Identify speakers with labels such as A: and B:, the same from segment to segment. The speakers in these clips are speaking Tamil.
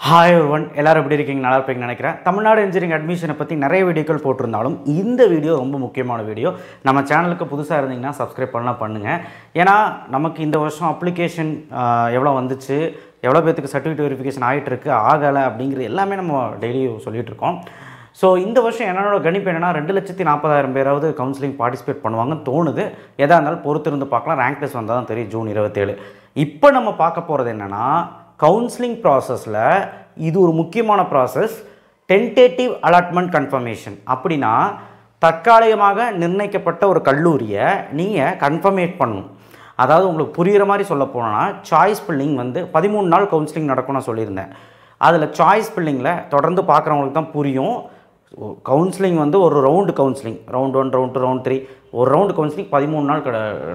A: ஹாய் எவ்ரிவன், எல்லாரும் எப்படி இருக்கீங்க? நல்லா இருப்பீங்கன்னு நினைக்கிறேன். தமிழ்நாடு இன்ஜினியரிங் அட்மிஷனை பற்றி நிறைய வீடியோக்கள் போட்டிருந்தாலும் இந்த வீடியோ ரொம்ப முக்கியமான வீடியோ. நம்ம சேனலுக்கு புதுசாக இருந்தீங்கன்னா சப்ஸ்கிரைப் பண்ணுங்கள். ஏன்னா நமக்கு இந்த வருஷம் அப்ளிகேஷன் எவ்வளோ வந்துச்சு, எவ்வளோ பேருக்கு சர்டிஃபிகேட் வெரிஃபிகேஷன் ஆகிட்டுருக்கு, ஆகலை அப்படிங்கிறது எல்லாமே நம்ம டெய்லியும் சொல்லிகிட்ருக்கோம். ஸோ இந்த வருஷம் என்னோட கணிப்பு என்னென்னா 2,40,000 பேராவது கவுன்சிலிங் பார்ட்டிசிபேட் பண்ணுவாங்கன்னு தோணுது. எதாக இருந்தாலும் பொறுத்திருந்து பார்க்கலாம். ரேங்க் டெஸ்ட் வந்தால் தான் தெரியும், ஜூன் 27. இப்போ நம்ம பார்க்க போகிறது என்னென்னா, கவுன்சிலிங் ப்ராசஸில் இது ஒரு முக்கியமான ப்ராசஸ், டென்டேட்டிவ் அலாட்மெண்ட் கன்ஃபர்மேஷன். அப்படின்னா தற்காலிகமாக நிர்ணயிக்கப்பட்ட ஒரு கல்லூரியை நீங்கள் கன்ஃபர்மேட் பண்ணணும். அதாவது உங்களுக்கு புரிகிற மாதிரி சொல்ல போனோன்னா, சாய்ஸ் ஃபில்லிங் 13 நாள் கவுன்சிலிங் நடக்கும்னு நான் சொல்லியிருந்தேன். அதில் சாய்ஸ் ஃபில்லிங்கில் தொடர்ந்து பார்க்குறவங்களுக்கு தான் புரியும். கவுன்சிலிங் ஒரு round counselling, round 1, round 2, round 3, ஒரு ரவுண்டு கவுன்சிலிங் 13 நாள்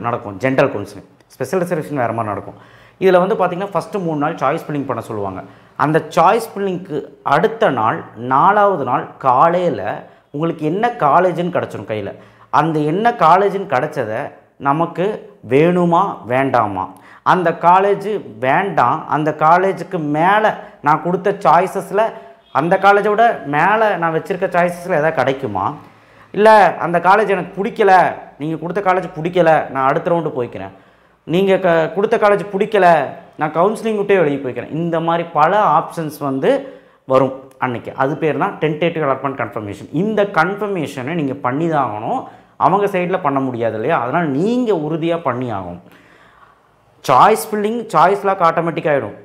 A: நடக்கும். ஜென்ரல் கவுன்சிலிங், ஸ்பெஷல் ரிசர்வேஷன் வேறு மாதிரி நடக்கும். இதில் பார்த்திங்கன்னா ஃபஸ்ட்டு 3 நாள் சாய்ஸ் ஃபில்லிங் பண்ண சொல்லுவாங்க. அந்த சாய்ஸ் ஃபில்லிங்க்கு அடுத்த நாள் 4வது நாள் காலையில் உங்களுக்கு என்ன காலேஜுன்னு கிடச்சிடும் கையில். அந்த என்ன காலேஜுன்னு கிடச்சதை நமக்கு வேணுமா வேண்டாமா, அந்த காலேஜு வேண்டாம், அந்த காலேஜுக்கு மேலே நான் கொடுத்த சாய்ஸஸில் அந்த காலேஜை விட மேலே நான் வச்சுருக்க சாய்ஸஸில் எதாவது கிடைக்குமா, இல்லை அந்த காலேஜ் எனக்கு பிடிக்கல, நீங்கள் கொடுத்த காலேஜ் பிடிக்கல, நான் அடுத்த ரவுண்டு போய்க்கிறேன், நீங்கள் கொடுத்த காலேஜ் பிடிக்கல, நான் கவுன்சிலிங் விட்டே வெளியே போய்க்கிறேன். இந்த மாதிரி பல ஆப்ஷன்ஸ் வரும் அன்றைக்கி. அது பேர் தான் டென்டேட்டிவ் அலாட்மெண்ட் கன்ஃபர்மேஷன். இந்த கன்ஃபர்மேஷனை நீங்கள் பண்ணி தான் ஆகணும். அவங்க சைடில் பண்ண முடியாது இல்லையா, அதனால் நீங்கள் உறுதியாக பண்ணி ஆகணும். Choice filling choice lock automatic ஆகிடும்,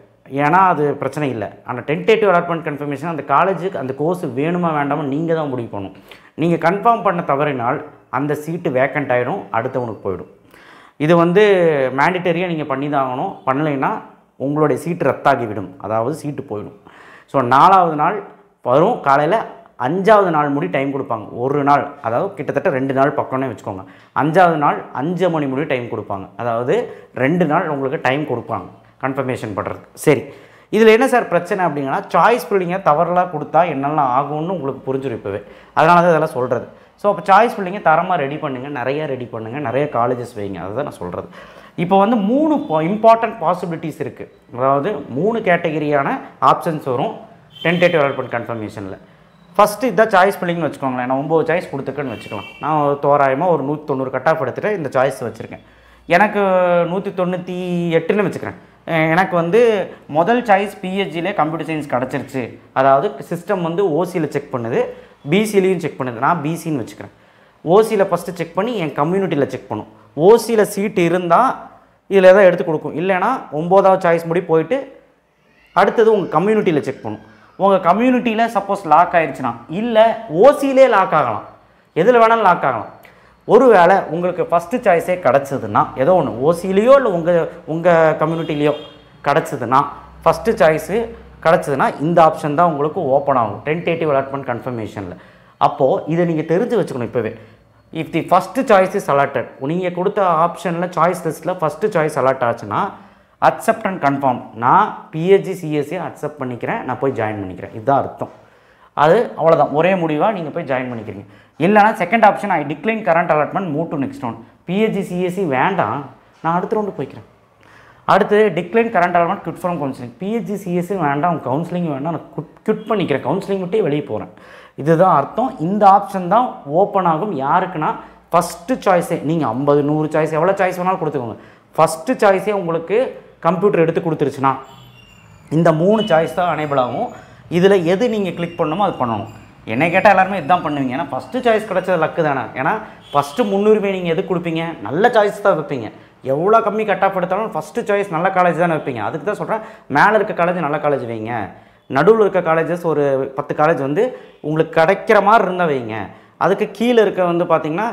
A: ஏன்னா அது பிரச்சனை இல்லை. ஆனால் டென்டேட்டிவ் அலாட்மெண்ட் கன்ஃபர்மேஷன் அந்த காலேஜுக்கு அந்த கோர்ஸ் வேணுமா வேண்டாமா நீங்கள் தான் முடிவு பண்ணணும். நீங்கள் கன்ஃபார்ம் பண்ண தவறினால் அந்த சீட்டு வேக்கண்ட் ஆகிடும், அடுத்தவனுக்கு போயிடும். இது மேண்டிட்டரியாக நீங்கள் பண்ணி தான் ஆகணும். பண்ணலைன்னா உங்களுடைய சீட்டு ரத்தாகிவிடும், அதாவது சீட்டு போயிடும். ஸோ 4வது நாள் வரும் காலையில், 5வது நாள் முடி டைம் கொடுப்பாங்க. ஒரு நாள், அதாவது கிட்டத்தட்ட 2 நாள் பக்கம்னே வச்சுக்கோங்க. 5வது நாள் 5 மணி முடி டைம் கொடுப்பாங்க. அதாவது 2 நாள் உங்களுக்கு டைம் கொடுப்பாங்க கன்ஃபர்மேஷன் பண்ணுறதுக்கு. சரி, இதில் என்ன சார் பிரச்சனை அப்படிங்கன்னா, சாய்ஸ் ஃபில்லிங்கை தவறலாக கொடுத்தா என்னெல்லாம் ஆகும்னு உங்களுக்கு புரிஞ்சிடும் இப்போவே. அதனால தான் இதெல்லாம் சொல்கிறது. ஸோ அப்போ சாய்ஸ் ஃபில்லிங்கை தரமாக ரெடி பண்ணுங்கள், நிறையா ரெடி பண்ணுங்கள், நிறைய காலேஜஸ் வைங்க, அதுதான் நான் சொல்கிறது. இப்போ 3 இம்பார்ட்டன்ட் பாசிபிலிட்டிஸ் இருக்குது. அதாவது 3 கேட்டகரியான ஆப்ஷன்ஸ் வரும் டென்டேட்டிவ் அலாட்மெண்ட் கன்ஃபர்மேஷனில். ஃபஸ்ட்டு இதான் சாய்ஸ் ஃபில்லிங்னு வச்சுக்கோங்களேன். நான் 9 சாய்ஸ் கொடுத்துருக்கேன்னு வச்சுக்கலாம். நான் தோராயமாக ஒரு 190 கட் ஆஃப் எடுத்துகிட்டு இந்த சாய்ஸ் வச்சுருக்கேன். எனக்கு 198ன்னு வச்சுக்கிறேன். எனக்கு முதல் சாய்ஸ் பிஹெச்சிலே கம்ப்யூட்டர் சயின்ஸ் கிடச்சிருச்சு. அதாவது சிஸ்டம் ஓசியில் செக் பண்ணுது, பிசிலையும் செக் பண்ணுது. நான் பிசின்னு வச்சுக்கிறேன். ஓசியில் ஃபஸ்ட்டு செக் பண்ணி என் கம்யூனிட்டியில் செக் பண்ணும். ஓசியில் சீட்டு இருந்தால் இதில் எதாவது எடுத்து கொடுக்கும், இல்லைனா 9வது சாய்ஸ் முடி போயிட்டு அடுத்தது உங்கள் கம்யூனிட்டியில் செக் பண்ணும். உங்கள் கம்யூனிட்டியில் சப்போஸ் லாக் ஆகிடுச்சுன்னா, இல்லை ஓசியிலே லாக் ஆகலாம், எதில் வேணாலும் லாக் ஆகலாம். ஒருவேளை உங்களுக்கு ஃபஸ்ட்டு சாய்ஸே கிடச்சிதுன்னா, ஏதோ ஒன்று ஓசியிலையோ இல்லை உங்கள் கம்யூனிட்டிலேயோ கிடச்சிதுன்னா, ஃபஸ்ட்டு சாய்ஸு கிடச்சிதுன்னா இந்த ஆப்ஷன் தான் உங்களுக்கு ஓப்பன் ஆகும் டென்டேட்டிவ் அலாட்மெண்ட் கன்ஃபர்மேஷனில். அப்போது இதை நீங்கள் தெரிஞ்சு வச்சுக்கணும் இப்போவே. If the first choice is allotted, நீங்கள் கொடுத்த ஆப்ஷனில் சாய்ஸ் லிஸ்ட்டில் ஃபஸ்ட்டு சாய்ஸ் அலாட் ஆச்சுன்னா அக்செப்ட் அண்ட் கன்ஃபார்ம், நான் பிஹெச்சி சிஎஸ்சியை அக்செப்ட் பண்ணிக்கிறேன், நான் போய் ஜாயின் பண்ணிக்கிறேன், இதுதான் அர்த்தம். அது அவ்வளோதான், ஒரே முடிவாக நீங்கள் போய் ஜாயின் பண்ணிக்கிறீங்க. இல்லைனா second option, I decline current allotment, move to next round. PHC CSC வேண்டாம், நான் அடுத்த ரவுண்டு போய்க்கிறேன். அடுத்து decline current allotment, quit from counselling. PHC CSC வேண்டாம், கவுன்சிலிங் வேண்டாம், நான் குவிட் பண்ணிக்கிறேன், கவுன்சிலிங் விட்டே வெளியே போகிறேன். இதுதான் அர்த்தம். இந்த ஆப்ஷன் தான் ஓப்பன் ஆகும் யாருக்குன்னா, ஃபஸ்ட்டு சாய்ஸே. நீங்கள் 50, 100 சாய்ஸ் எவ்வளோ சாய்ஸ் வேணாலும் கொடுத்துக்கோங்க. ஃபஸ்ட்டு சாய்ஸே உங்களுக்கு கம்ப்யூட்டர் எடுத்து கொடுத்துருச்சுன்னா இந்த 3 சாய்ஸ் தான் எனேபிள் ஆகும். இதில் எது நீங்கள் கிளிக் பண்ணணுமோ அது பண்ணணும். என்னை கேட்டால் எல்லாருமே இதுதான் பண்ணுவீங்க, ஏன்னா ஃபஸ்ட்டு சாய்ஸ் கிடச்சது லக்கு தானே. ஏன்னா ஃபஸ்ட்டு முன்னுரிமை நீங்கள் எது கொடுப்பீங்க, நல்ல சாய்ஸ் தான் வைப்பீங்க. எவ்வளோ கம்மி கட் ஆஃப் எடுத்தாலும் ஃபஸ்ட்டு சாய்ஸ் நல்ல காலேஜ் தானே வைப்பீங்க. அதுக்கு தான் சொல்கிறேன், மேலே இருக்க காலேஜ் நல்ல காலேஜ் வைங்க, நடுவில் இருக்க காலேஜஸ் ஒரு 10 காலேஜ் உங்களுக்கு கிடைக்கிற மாதிரி இருந்தால் வைங்க, அதுக்கு கீழே இருக்க பார்த்திங்கன்னா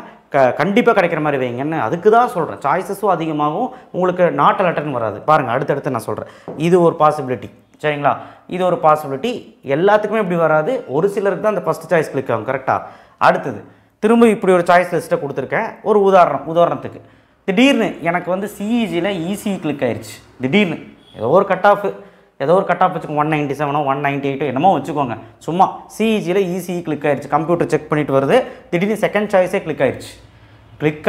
A: கண்டிப்பாக கிடைக்கிற மாதிரி வைங்கன்னு அதுக்கு தான் சொல்கிறேன். சாய்ஸஸும் அதிகமாகும், உங்களுக்கு நாட் அலர்ட்னு வராது. பாருங்கள், அடுத்தடுத்து நான் சொல்கிறேன். இது ஒரு பாசிபிலிட்டி, சரிங்களா? இது ஒரு பாசிபிலிட்டி. எல்லாத்துக்குமே இப்படி வராது, ஒரு சிலருக்கு தான் அந்த ஃபஸ்ட்டு சாய்ஸ் கிளிக் ஆகும். கரெக்டாக? அடுத்தது திரும்ப இப்படி ஒரு சாய்ஸ் லிஸ்ட்டை கொடுத்துருக்கேன். ஒரு உதாரணத்துக்கு திடீர்னு எனக்கு சிஇஜியில் இசி கிளிக் ஆயிடுச்சு. திடீர்னு ஏதோ ஒரு கட் ஆஃப் வச்சுக்கோங்க, 197 198 என்னமோ வச்சுக்கோங்க. சும்மா சிஇஜியில் இசி கிளிக் ஆயிடுச்சு, கம்ப்யூட்டர் செக் பண்ணிட்டு வருது, திடீர்னு செகண்ட் சாய்ஸே கிளிக்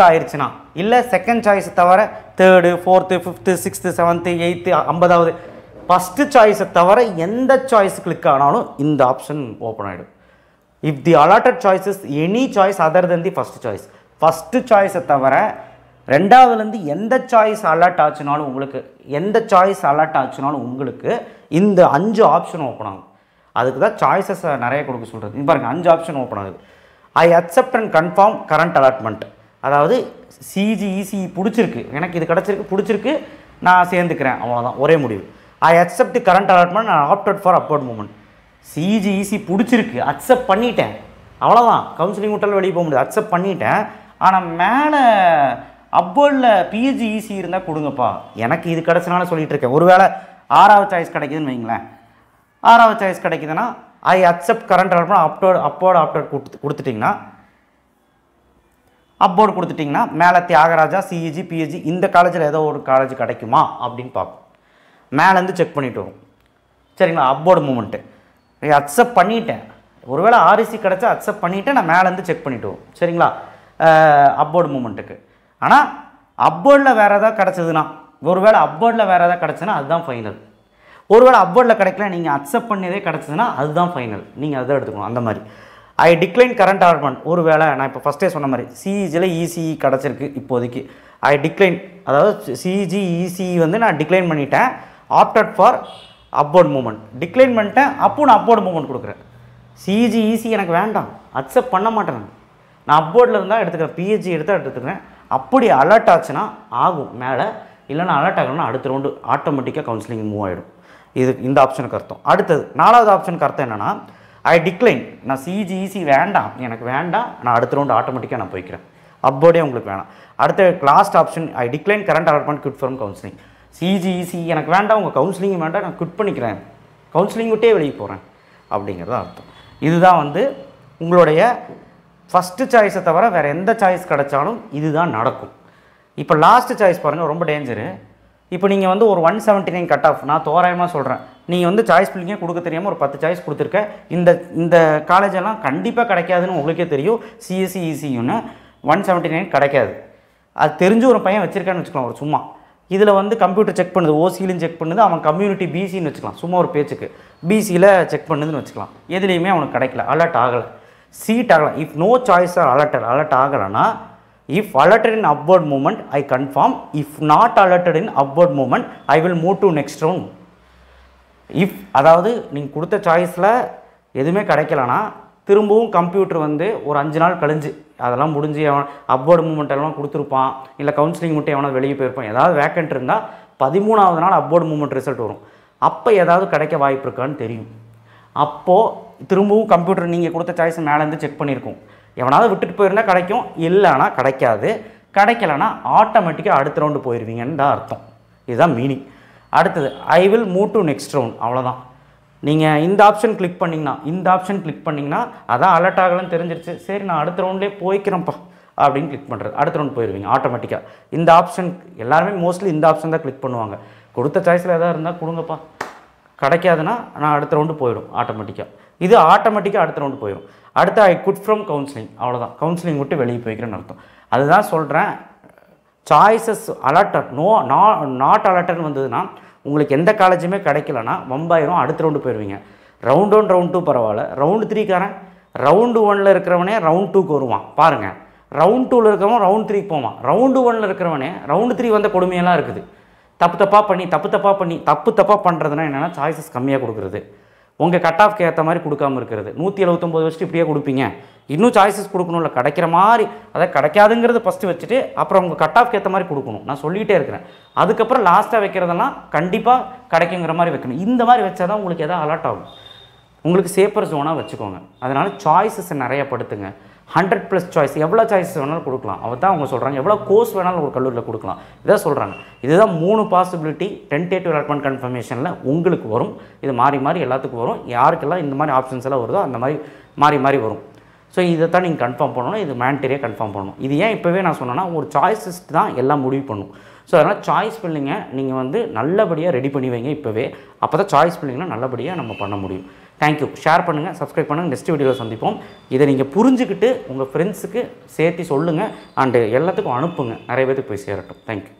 A: ஆயிடுச்சுன்னா, இல்லை செகண்ட் சாய்ஸ் தவிர 3rd 4th 5th 6th 7th 8th 50வது first சாய்ஸை தவிர எந்த சாய்ஸ் கிளிக் ஆனாலும் இந்த ஆப்ஷன் ஓப்பன் ஆகிடும். If the allotted choices any choice other than the first choice, first சாய்ஸை தவிர ரெண்டாவதுலேருந்து எந்த சாய்ஸ் அலர்ட் ஆச்சுனாலும் உங்களுக்கு, எந்த சாய்ஸ் அலர்ட் ஆச்சுனாலும் உங்களுக்கு இந்த 5 ஆப்ஷன் ஓப்பன் ஆகும். அதுக்கு தான் சாய்ஸஸை நிறைய கொடுக்க சொல்கிறது. இது பாருங்கள் 5 ஆப்ஷன் ஓப்பன் ஆகுது. I accept and confirm current allotment, அதாவது சிஜிஇசி பிடிச்சிருக்கு, எனக்கு இது கிடச்சிருக்கு, பிடிச்சிருக்கு, நான் சேர்ந்துக்கிறேன், அவ்வளோதான், ஒரே முடிவு. ஐ அக்செப்ட் கரண்ட் அலாட்மெண்ட் நான் ஆப்டட் ஃபார் அப்வர்ட் மூவ்மெண்ட். சிஜிஇசி பிடிச்சிருக்கு, அக்செப்ட் பண்ணிட்டேன், அவ்வளோதான், கவுன்சிலிங் விட்டாலும் வெளியே போக முடியாது, அக்செப்ட் பண்ணிட்டேன். ஆனால் மேலே அப்வர்டில் பிஜிஇசி இருந்தால் கொடுங்கப்பா, எனக்கு இது கிடச்சனால சொல்லிகிட்டு இருக்கேன். ஒருவேளை 6வது சாய்ஸ் கிடைக்குதுன்னு வைங்களேன், 6வது சாய்ஸ் கிடைக்குதுன்னா ஐ அக்செப்ட் கரண்ட் அலாட்மெண்ட் அப்போர்டு கொடுத்துட்டிங்கன்னா, அப்போர்டு கொடுத்துட்டிங்கன்னா மேலே தியாகராஜா, சிஇஜி, பிஹெச்சி இந்த காலேஜில் ஏதோ ஒரு காலேஜ் கிடைக்குமா அப்படின்னு பார்ப்போம். மேலேருந்து செக் பண்ணிட்டு வரும். சரிங்களா, அப்போர்டு மூமெண்ட்டு அக்செப்ட் பண்ணிட்டேன், ஒருவேளை ஆர்இசி கிடச்சா அக்செப்ட் பண்ணிவிட்டு நான் மேலேருந்து செக் பண்ணிட்டு வரும். சரிங்களா, அப்போர்டு மூமெண்ட்டுக்கு. ஆனால் அப்போர்டில் வேறு எதாவது கிடச்சதுன்னா, ஒருவேளை அப்போர்டில் வேறு எதாவது கிடச்சுன்னா அதுதான் ஃபைனல். ஒருவேளை அப்போர்டில் கிடைக்கல, நீங்கள் அக்செப்ட் பண்ணியதே கிடச்சதுன்னா அதுதான் ஃபைனல், நீங்கள் அதை எடுத்துக்கணும். அந்த மாதிரி ஐ டிக்ளைன் கரண்ட் அலாட்மெண்ட், ஒருவேளை நான் இப்போ ஃபஸ்ட்டே சொன்ன மாதிரி சிஇஜியில் இசிஇ கிடச்சிருக்கு இப்போதைக்கு, ஐ டிக்ளைன், அதாவது சிஜிஇசி வந்து நான் டிக்ளைன் பண்ணிட்டேன், opted for upward movement decline பண்ணிட்டேன், அப்போ நான் அப்போர்ட் மூவ்மெண்ட் கொடுக்குறேன். சிஜிஇசி எனக்கு வேண்டாம், அக்செப்ட் பண்ண மாட்டேன், நான் அப்போர்டில் இருந்தால் எடுத்துக்கிறேன், பிஹெச்சி எடுத்துக்கிறேன். அப்படி அலர்ட் ஆச்சுன்னா ஆகும் மேலே, இல்லைன்னா அலர்ட் ஆகணும்னா அடுத்த ரவுண்டு ஆட்டோமேட்டிக்காக கவுன்சிலிங் மூவ் ஆகிடும். இது இந்த ஆப்ஷனுக்கு அர்த்தம். அடுத்தது 4வது ஆப்ஷனுக்கு அர்த்தம் என்னென்னா, ஐ டிக்ளைன், நான் சிஜிஇசி வேண்டாம், எனக்கு வேண்டாம், நான் அடுத்த ரவுண்டு ஆட்டோமேட்டிக்காக நான் போய்க்கிறேன், அப்போர்டே உங்களுக்கு வேணாம். அடுத்த last option I decline current allotment quit from counselling. CGEC எனக்கு வேண்டாம், உங்கள் கவுன்சிலிங் வேண்டாம், நான் குவிட் பண்ணிக்கிறேன், கவுன்சிலிங் விட்டே வெளியே போகிறேன் அப்படிங்கிறது அர்த்தம். இதுதான் வந்து உங்களுடைய ஃபஸ்ட்டு சாய்ஸை தவிர வேறு எந்த சாய்ஸ் கிடச்சாலும் இதுதான் நடக்கும். இப்போ லாஸ்ட்டு சாய்ஸ் பாருங்கள், ரொம்ப டேஞ்சரு. இப்போ நீங்கள் வந்து ஒரு 179 கட் ஆஃப், நான் தோராயமாக சொல்கிறேன், நீங்கள் வந்து சாய்ஸ் பிள்ளைங்க கொடுக்க தெரியாமல் ஒரு 10 சாய்ஸ் கொடுத்துருக்கேன். இந்த காலேஜெல்லாம் கண்டிப்பாக கிடைக்காதுன்னு உங்களுக்கே தெரியும். சிஎஸ்சி இசியுன்னு 179 கிடைக்காது. அது தெரிஞ்சு ஒரு பையன் வச்சுருக்கான்னு வச்சுக்கலாம், ஒரு சும்மா. இதில் வந்து கம்ப்யூட்டர் செக் பண்ணுது, ஓசியிலும் செக் பண்ணுது, அவன் கம்யூனிட்டி பிசின்னு வச்சுக்கலாம், சும்மா ஒரு பேச்சுக்கு பிசியில் செக் பண்ணுதுன்னு வச்சுக்கலாம். எதுலேயுமே அவனுக்கு கிடைக்கல, அலர்ட் ஆகலை, சீட் ஆகலாம். If no choice are alert ஆகலைன்னா, if alerted in upward movement I confirm, if not alerted in upward movement I will move to next round. If, அதாவது நீங்கள் கொடுத்த சாய்ஸில் எதுவுமே கிடைக்கலனா திரும்பவும் கம்ப்யூட்டர் வந்து ஒரு 5 நாள் கழிஞ்சு அதெல்லாம் முடிஞ்சு அவன் அப்வர்ட் மூவ்மெண்ட் எல்லாம் கொடுத்துருப்பான், இல்லை கவுன்சிலிங் மட்டும் எவனா வெளியே போயிருப்பான், ஏதாவது வேக்கண்ட் இருந்தால் 13வது நாள் அப்வர்ட் மூவ்மெண்ட் ரிசல்ட் வரும். அப்போ ஏதாவது கிடைக்க வாய்ப்பு இருக்கான்னு தெரியும். அப்போது திரும்பவும் கம்ப்யூட்டர் நீங்கள் கொடுத்த சாய்ஸை மேலேருந்து செக் பண்ணியிருக்கோம், எவனாவது விட்டுட்டு போயிருந்தால் கிடைக்கும், இல்லைனா கிடைக்காது. கிடைக்கலனா ஆட்டோமேட்டிக்காக அடுத்த ரவுண்டு போயிடுவீங்கன்னு தான் அர்த்தம். இதுதான் மீனிங். அடுத்தது ஐ will move to next round, அவ்வளோதான். நீங்கள் இந்த ஆப்ஷன் கிளிக் பண்ணிங்கன்னா அதான் அலர்ட் ஆகலன்னு தெரிஞ்சிருச்சு, சரி நான் அடுத்த ரவுண்ட்லேயே போய்க்கிறேன்ப்பா அப்படின்னு கிளிக் பண்ணுறது, அடுத்த ரவுண்ட் போயிடுவீங்க ஆட்டோமேட்டிக்காக. இந்த ஆப்ஷன் எல்லாருமே மோஸ்ட்லி இந்த ஆப்ஷன் தான் கிளிக் பண்ணுவாங்க. கொடுத்த சாய்ஸில் எதாவது இருந்தால் கொடுங்கப்பா, கிடைக்காதுன்னா நான் அடுத்த ரவுண்டு போயிடும் ஆட்டோமேட்டிக்காக. இது ஆட்டோமேட்டிக்காக அடுத்த ரவுண்டு போயிடும். அடுத்து ஐ குட் ஃப்ரம் கவுன்சிலிங், அவ்வளோதான், கவுன்சிலிங் விட்டு வெளியே போய்க்கிறேன்னு அர்த்தம். அதுதான் சொல்கிறேன், சாய்ஸஸ் அலர்ட்டட் நாட் அலர்ட்டட்னு வந்ததுன்னா உங்களுக்கு எந்த காலேஜுமே கிடைக்கலன்னா வம்பாயிரும், அடுத்த ரவுண்டு போயிடுவீங்க. ரவுண்ட் 1 ரவுண்ட் 2 பரவாயில்ல, ரவுண்டு 3காரன் ரவுண்டு 1ல் இருக்கிறவனே ரவுண்ட் 2க்கு வருவான் பாருங்கள், ரவுண்ட் 2ல் இருக்கிறவன் ரவுண்ட் 3க்கு போவான், ரவுண்டு 1ல் இருக்கிறவனே ரவுண்டு 3 வந்த கொடுமையெல்லாம் இருக்குது. தப்பு பண்ணுறதுனா என்னென்னா சாய்ஸஸ் கம்மியாக கொடுக்குறது, உங்கள் கட் ஆஃப்க்கு ஏற்ற மாதிரி கொடுக்காமல் இருக்கிறது. 179 வச்சுட்டு இப்படியே கொடுப்பீங்க, இன்னும் சாய்ஸஸ் கொடுக்கணும்ல, கிடைக்கிற மாதிரி, அதை கிடைக்காதுங்கிறது ஃபஸ்ட்டு வச்சுட்டு அப்புறம் உங்கள் கட் ஆஃப்க்கு ஏற்ற மாதிரி கொடுக்கணும். நான் சொல்லிகிட்டே இருக்கிறேன். அதுக்கப்புறம் லாஸ்ட்டாக வைக்கிறதெல்லாம் கண்டிப்பாக கிடைக்குங்கிற மாதிரி வைக்கணும். இந்த மாதிரி வச்சா தான் உங்களுக்கு எதாவது அலர்ட் ஆகும். உங்களுக்கு சேஃபர் ஜோனாக வச்சுக்கோங்க. அதனால் சாய்ஸஸ் நிறைய படுத்துங்க. 100+ சாய்ஸ், எவ்வளோ சாய்ஸஸ் வேணாலும் கொடுக்கலாம். அவள் தான் அவங்க சொல்கிறாங்க, எவ்வளோ கோர்ஸ் வேணாலும் ஒரு கல்லூரியில் கொடுக்கலாம், இதான் சொல்கிறாங்க. இதுதான் 3 பாசிபிலிட்டி டென்டேட்டிவ் அலாட்மெண்ட் கன்ஃபர்மேஷனில் உங்களுக்கு வரும். இது மாறி மாறி எல்லாத்துக்கும் வரும். யாருக்கெல்லாம் இந்த மாதிரி ஆப்ஷன்ஸ் எல்லாம் வருதோ அந்த மாதிரி மாறி வரும். ஸோ இதை தான் நீங்கள் கன்ஃபார்ம் பண்ணணும், இது மேண்டரியாக கன்ஃபார்ம் பண்ணணும். இது ஏன் இப்போவே நான் சொன்னேன்னா, ஒரு சாய்ஸஸ் தான் எல்லாம் முடிவு பண்ணும். ஸோ அதனால் சாய்ஸ் ஃபில்லிங்கை நீங்கள் வந்து நல்லபடியாக ரெடி பண்ணி வைங்க இப்போவே. அப்போ தான் சாய்ஸ் ஃபில்லிங்லாம் நல்லபடியாக நம்ம பண்ண முடியும். தேங்க்யூ. ஷேர் பண்ணுங்கள், சப்ஸ்கிரைப் பண்ணுங்கள். நெக்ஸ்ட் வீடியோவில் சந்திப்போம். இதை நீங்கள் புரிஞ்சுக்கிட்டு உங்கள் ஃப்ரெண்ட்ஸுக்கு சேர்த்து சொல்லுங்கள், அண்டு எல்லாத்துக்கும் அனுப்புங்க, நிறைய பேருக்கு போய் சேரட்டும். தேங்க்யூ.